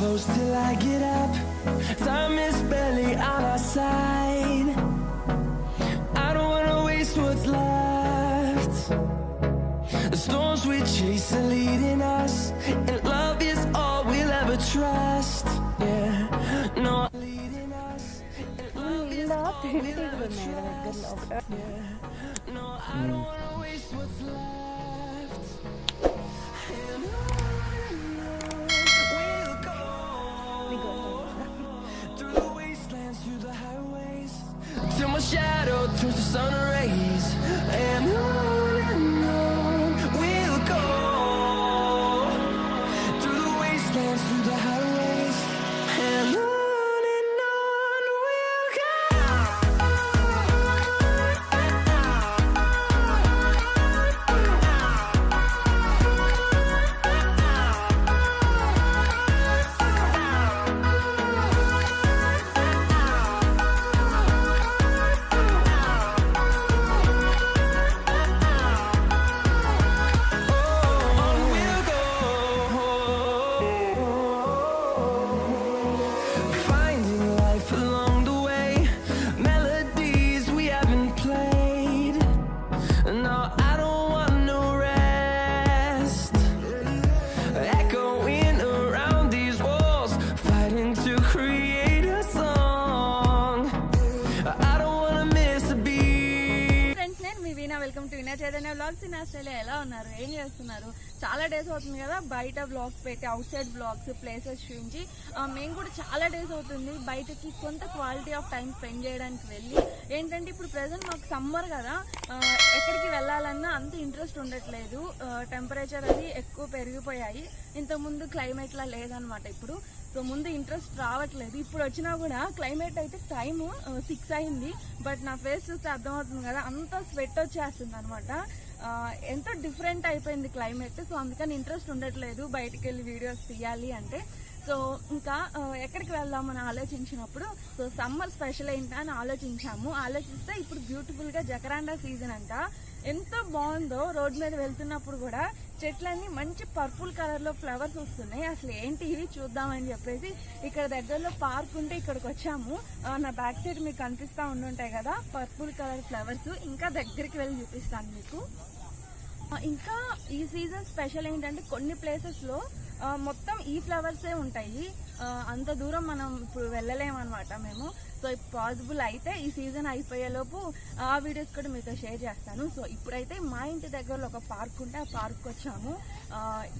close till I get up. Time is barely on our side. I don't wanna waste what's left. The storms we chase are leading us, and love is all we'll ever trust. Yeah, no. Leading us, and love is all we'll ever trust. Yeah, no, I don't wanna waste what's left. And on we'll go, through the wastelands, through the highways, till my shadow turns to sun rays. And on we'll go, through the wastelands, through the highways, and on we'll go. Finding life along the way, melodies we haven't played. No, I don't want no rest. Echoing around these walls, fighting to create a song. I don't wanna miss a beat. Friends, నేను మీ Veena. Welcome to Veena Chaitanya vlogs in Australia. ఎలా ఉన్నారు? ఏం చేస్తున్నారు? చాలా days అవుతుంది కదా బయట వ్లాగ్స్ పెట్టి, అవుట్ సైడ్ వ్లాగ్స్, ప్లేసెస్ చూపించి. మేము కూడా చాలా డేస్ అవుతుంది బయటకి కొంత క్వాలిటీ ఆఫ్ టైం స్పెండ్ చేయడానికి వెళ్ళి. ఏంటంటే ఇప్పుడు ప్రెసెంట్ మాకు సమ్మర్ కదా, ఎక్కడికి వెళ్ళాలన్నా అంత ఇంట్రెస్ట్ ఉండట్లేదు. టెంపరేచర్ అది ఎక్కువ పెరిగిపోయాయి. ఇంతకుముందు క్లైమేట్లా లేదనమాట ఇప్పుడు. సో ముందు ఇంట్రెస్ట్ రావట్లేదు. ఇప్పుడు వచ్చినా కూడా క్లైమేట్ అయితే టైము 6 అయింది, బట్ నా ఫేస్ చూస్తే అర్థమవుతుంది కదా, అంత స్వెట్ వచ్చేస్తుంది అనమాట. ఎంతో డిఫరెంట్ అయిపోయింది క్లైమేట్. సో అందుకని ఇంట్రెస్ట్ ఉండట్లేదు బయటికి వెళ్ళి వీడియోస్ తీయాలి అంటే. సో ఇంకా ఎక్కడికి వెళ్దామని ఆలోచించినప్పుడు, సో సమ్మర్ స్పెషల్ ఏంటా అని ఆలోచిస్తే ఇప్పుడు బ్యూటిఫుల్గా జకరాండా సీజన్ అంట. ఎంత బాగుందో. రోడ్ మీద వెళ్తున్నప్పుడు కూడా చెట్లన్నీ మంచి పర్పుల్ కలర్లో ఫ్లవర్స్ వస్తున్నాయి. అసలు ఏంటి ఇవి చూద్దామని చెప్పేసి ఇక్కడ దగ్గరలో పార్క్ ఉంటే ఇక్కడికి వచ్చాము. నా బ్యాక్ సైడ్ మీకు కనిపిస్తూ ఉండుంటాయి కదా పర్పుల్ కలర్ ఫ్లవర్స్. ఇంకా దగ్గరికి వెళ్ళి చూపిస్తాను మీకు. ఇంకా ఈ సీజన్ స్పెషల్ ఏంటంటే కొన్ని ప్లేసెస్లో మొత్తం ఈ ఫ్లవర్సే ఉంటాయి. అంత దూరం మనం ఇప్పుడు వెళ్ళలేమన్నమాట మేము. సో పాసిబుల్ అయితే ఈ సీజన్ అయిపోయేలోపు ఆ వీడియోస్ కూడా మీతో షేర్ చేస్తాను. సో ఇప్పుడైతే మా ఇంటి దగ్గరలో ఒక పార్క్ ఉంటే ఆ పార్క్ వచ్చాము.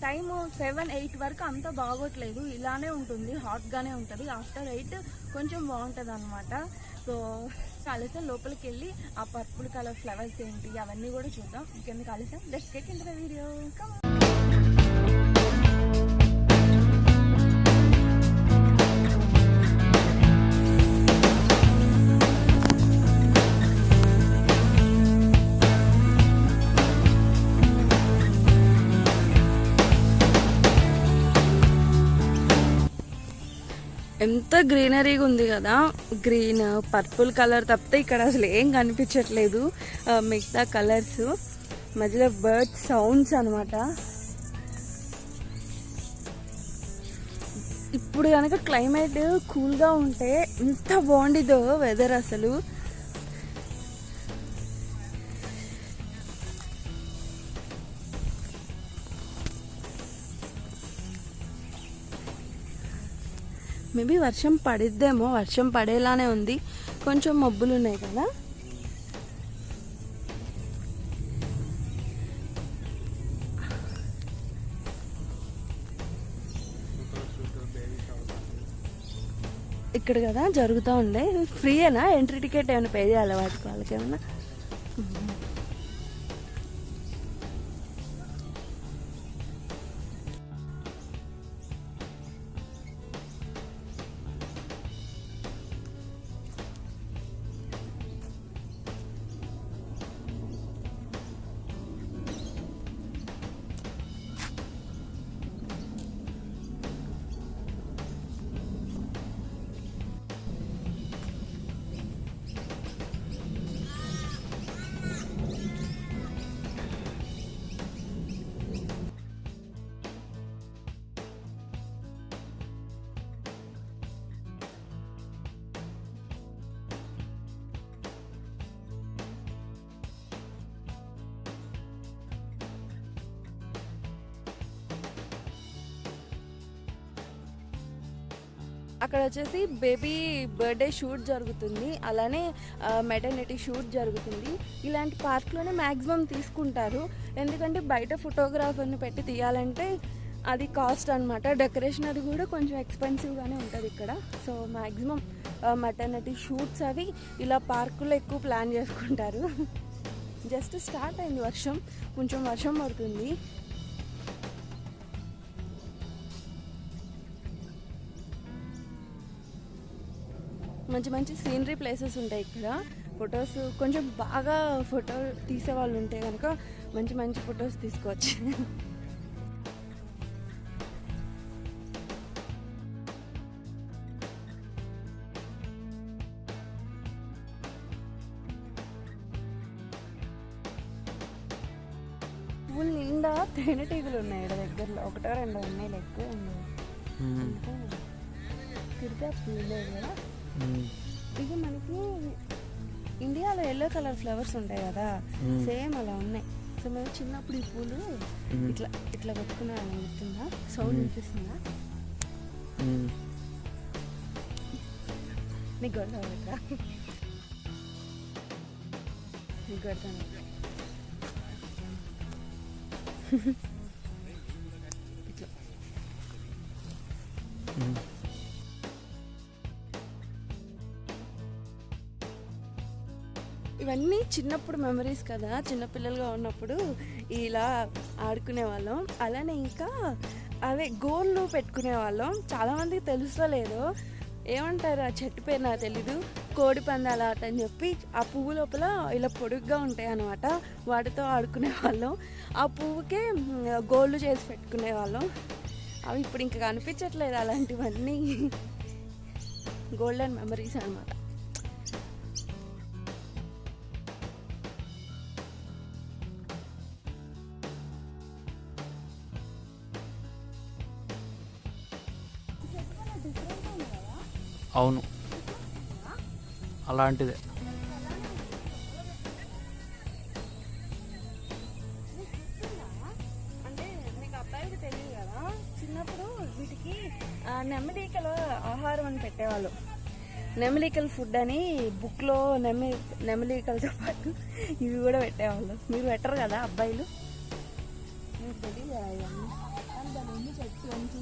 టైము 7-8 వరకు అంత బాగోట్లేదు, ఇలానే ఉంటుంది, హాట్గానే ఉంటుంది. ఆఫ్టర్ 8 కొంచెం బాగుంటుంది అనమాట. సో ఆలస్యం లోపలికి వెళ్ళి ఆ పర్పుల్ కలర్ ఫ్లవర్స్ ఏంటి అవన్నీ కూడా చూద్దాం. ఇంకెందుకు ఆలస్యం, let's get into the video. Come on. ఎంత గ్రీనరీగా ఉంది కదా, గ్రీన్ పర్పుల్ కలర్ తప్పితే ఇక్కడ అసలు ఏం కనిపించట్లేదు. మిగతా కలర్స్ మధ్యలో బర్డ్ సౌండ్స్ అనమాట. ఇప్పుడు కనుక క్లైమేట్ కూల్గా ఉంటే ఎంత బాగుండిదో వెదర్ అసలు. మేబీ వర్షం పడిద్దేమో, వర్షం పడేలానే ఉంది. కొంచెం మబ్బులు ఉన్నాయి కదా. ఇక్కడ కదా జరుగుతూ ఉండే. ఫ్రీయేనా? ఎంట్రీ టికెట్ ఏమైనా పే చేయాలి వాటికి, వాళ్ళకి ఏమన్నా? అక్కడ వచ్చేసి బేబీ బర్త్డే షూట్ జరుగుతుంది, అలానే మెటర్నిటీ షూట్ జరుగుతుంది. ఇలాంటి పార్క్లోనే మ్యాక్సిమం తీసుకుంటారు, ఎందుకంటే బయట ఫోటోగ్రాఫర్ని పెట్టి తీయాలంటే అది కాస్ట్ అనమాట. డెకరేషన్ అది కూడా కొంచెం ఎక్స్పెన్సివ్గానే ఉంటుంది ఇక్కడ. సో మ్యాక్సిమం మెటర్నిటీ షూట్స్ అవి ఇలా పార్కులో ఎక్కువ ప్లాన్ చేసుకుంటారు. జస్ట్ స్టార్ట్ అయింది వర్షం, కొంచెం వర్షం పడుతుంది. మంచి మంచి సీనరీ ప్లేసెస్ ఉంటాయి ఇక్కడ. ఫొటోస్ కొంచెం బాగా ఫోటో తీసే వాళ్ళు ఉంటే కనుక మంచి మంచి ఫొటోస్ తీసుకోవచ్చు. పూలు నిండా తేనెటీగలు ఉన్నాయి ఇక్కడ దగ్గరలో, ఒకటో రెండో ఉన్నాయి, ఎక్కువ ఉన్నాయి. తిరిగే పూలు కదా. ఇది మనకి ఇండియాలో ఎల్లో కలర్ ఫ్లవర్స్ ఉంటాయి కదా, సేమ్ అలా ఉన్నాయి. సో మేము చిన్నప్పుడు ఈ పూలు ఇట్లా ఇట్లా పెట్టుకున్నాను, గుర్తుందా? సౌండ్ వినిపిస్తుందా? నీకు కొడతాను ఇట్లా, నీకు కొడతాను. ఇట్లా ఇవన్నీ చిన్నప్పుడు మెమరీస్ కదా, చిన్నపిల్లలుగా ఉన్నప్పుడు ఇలా ఆడుకునే వాళ్ళం. అలానే ఇంకా అవే గోళ్ళు పెట్టుకునే వాళ్ళం. చాలామందికి తెలుస్తలేదు, ఏమంటారు ఆ చెట్టు పేరు నాకు తెలీదు, కోడి పందాల ఆట అని చెప్పి. ఆ పువ్వు లోపల ఇలా పొడుగ్గా ఉంటాయి అన్నమాట, వాటితో ఆడుకునే వాళ్ళం. ఆ పువ్వుకే గోళ్ళు చేసి పెట్టుకునే వాళ్ళం. అవి ఇప్పుడు ఇంకా కనిపించట్లేదు అలాంటివన్నీ. గోల్డెన్ మెమరీస్ అనమాట. అవును, అలాంటిదే. అంటే మీకు అబ్బాయికి తెలియదు కదా, చిన్నప్పుడు వీటికి నెమలికల ఆహారం అని పెట్టేవాళ్ళు. నెమలికల ఫుడ్ అని బుక్లో నెమలికలతో పాటు ఇవి కూడా పెట్టేవాళ్ళు. మీరు పెట్టరు కదా అబ్బాయిలు, మీకు తెలియదు కదా ఇవన్నీ. కానీ దాని ఎన్ని చెట్టు ఎంత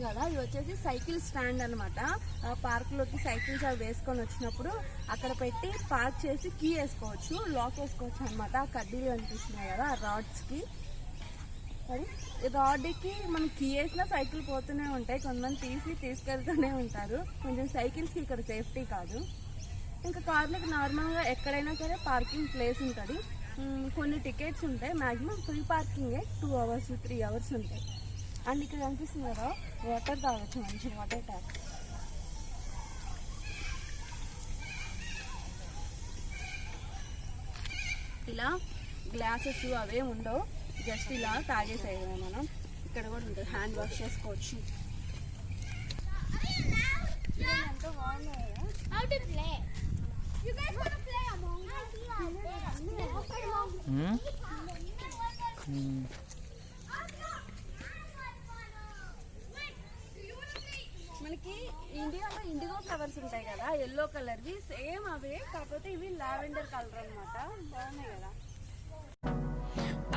కదా. ఇది వచ్చేసి సైకిల్ స్టాండ్ అనమాట. పార్క్లోకి సైకిల్స్ అవి వేసుకొని వచ్చినప్పుడు అక్కడ పెట్టి పార్క్ చేసి కీ వేసుకోవచ్చు, లాక్ వేసుకోవచ్చు అనమాట. ఆ కడ్డీలు కనిపిస్తున్నాయి కదా, ఆ రాడ్స్కి. సరే, రాడ్కి మనం కీ వేసినా సైకిల్ పోతూనే ఉంటాయి, కొంతమంది తీసుకెళ్తూనే ఉంటారు. కొంచెం సైకిల్స్కి ఇక్కడ సేఫ్టీ కాదు. ఇంకా కార్లకు నార్మల్గా ఎక్కడైనా సరే పార్కింగ్ ప్లేస్ ఉంటుంది. కొన్ని టికెట్స్ ఉంటాయి, మ్యాక్సిమం ఫ్రీ పార్కింగే, 2 hours 3 hours ఉంటాయి. అండ్ ఇక్కడ కనిపిస్తుంది కదా, వాటర్ తాగొచ్చు, మంచి వాటర్ ట్యాప్. ఇలా గ్లాసెస్ అవే ఉండవు, జస్ట్ ఇలా తాగేసేయడం మనం. ఇక్కడ కూడా ఉంటుంది, హ్యాండ్ వాష్ చేసుకోవచ్చు. ఎంతో బాగుంది కదా. మనకి ఇండియాలో ఇండిగో ఫ్లవర్స్ ఉంటాయి కదా, ఎల్లో కలర్వి, సేమ్ అవే, కాకపోతే ఇవి లావెండర్ కలర్ అన్నమాట. బాగున్నాయి కదా.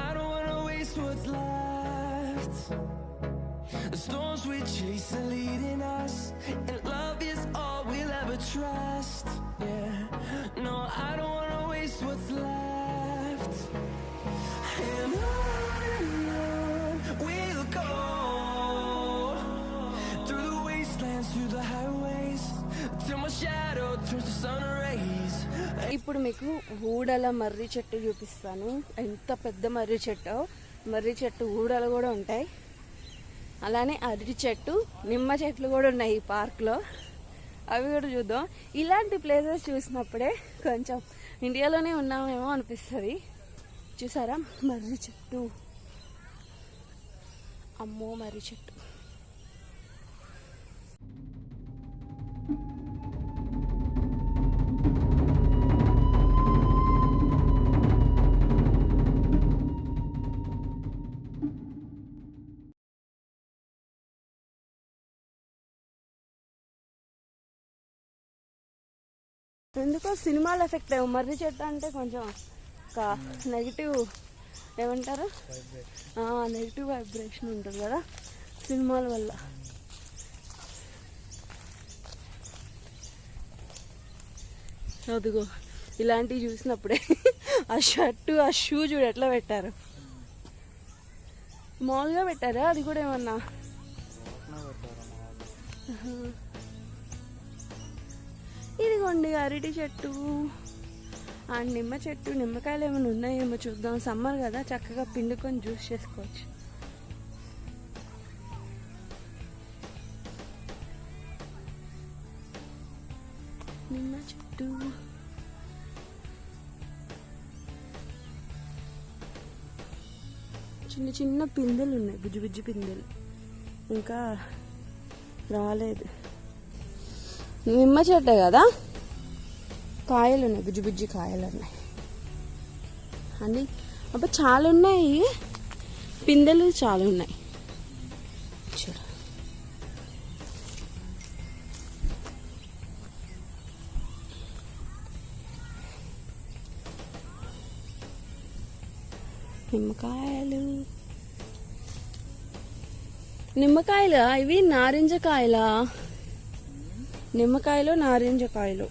I don't wanna waste what's left. The storms we chase are leading us, and love is all we'll ever trust. Yeah, no, I don't wanna waste what's left. And on we'll go, through the wastelands, through the highways, till my shadow turns to sun rays. ఇప్పుడు మీకు ఊడల మర్రి చెట్టు చూపిస్తాను. ఎంత పెద్ద మర్రి చెట్టు. మర్రి చెట్టు ఊడలు కూడా ఉంటాయి. అలానే అరటి చెట్టు, నిమ్మ చెట్లు కూడా ఉన్నాయి ఈ పార్క్లో. అవి కూడా చూద్దాం. ఇలాంటి ప్లేసెస్ చూసినప్పుడే కొంచెం ఇండియాలోనే ఉన్నామేమో అనిపిస్తుంది. చూసారా మర్రి చెట్టు, అమ్మో మర్రి చెట్టు. ఎందుకో సినిమాలు ఎఫెక్ట్ అయ్యావు. మర్రి చెట్టు అంటే కొంచెం ఒక నెగిటివ్ ఏమంటారు, నెగిటివ్ వైబ్రేషన్ ఉంటుంది కదా సినిమాల వల్ల. అదిగో ఇలాంటివి చూసినప్పుడే ఆ షర్టు ఆ షూ చూడు ఎట్లా పెట్టారు. మామూలుగా పెట్టారా అది కూడా ఏమన్నా? ఇదిగోండి అరటి చెట్టు అండ్ నిమ్మ చెట్టు. నిమ్మకాయలు ఏమైనా ఉన్నాయేమో చూద్దాం. సమ్మర్ కదా చక్కగా పిండుకొని జ్యూస్ చేసుకోవచ్చు. నిమ్మ చెట్టు, చిన్న చిన్న పిందెలు ఉన్నాయి, బుజ్జి బుజ్జి పిందెలు, ఇంకా రాలేదు. నిమ్మ చెట్టే కదా, కాయలు ఉన్నాయి, బుజ్జి బుజ్జి కాయలు ఉన్నాయి అన్నీ. అబ్బా చాలా ఉన్నాయి, పిందెలు చాలా ఉన్నాయి. చూడు నిమ్మకాయలు. నిమ్మకాయలు ఇవి నారింజ కాయలా? నిమ్మకాయలు నారింజ కాయలు.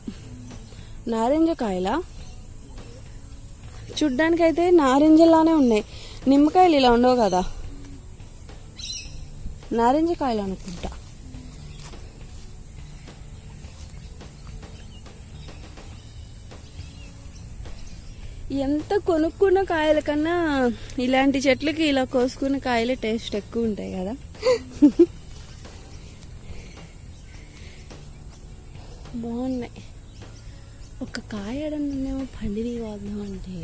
నారింజ కాయలా? చూడ్డానికైతే నారింజలానే ఉన్నాయి. నిమ్మకాయలు ఇలా ఉండవు కదా, నారింజ కాయలు అనుకుంటా. ఎంత కొనుక్కున్న కాయల కన్నా ఇలాంటి చెట్లకి ఇలా కోసుకున్న కాయలే టేస్ట్ ఎక్కువ ఉంటాయి కదా. బాగున్నాయి. ఒక కాయ ఏమో పండిని వాద్దాం అంటే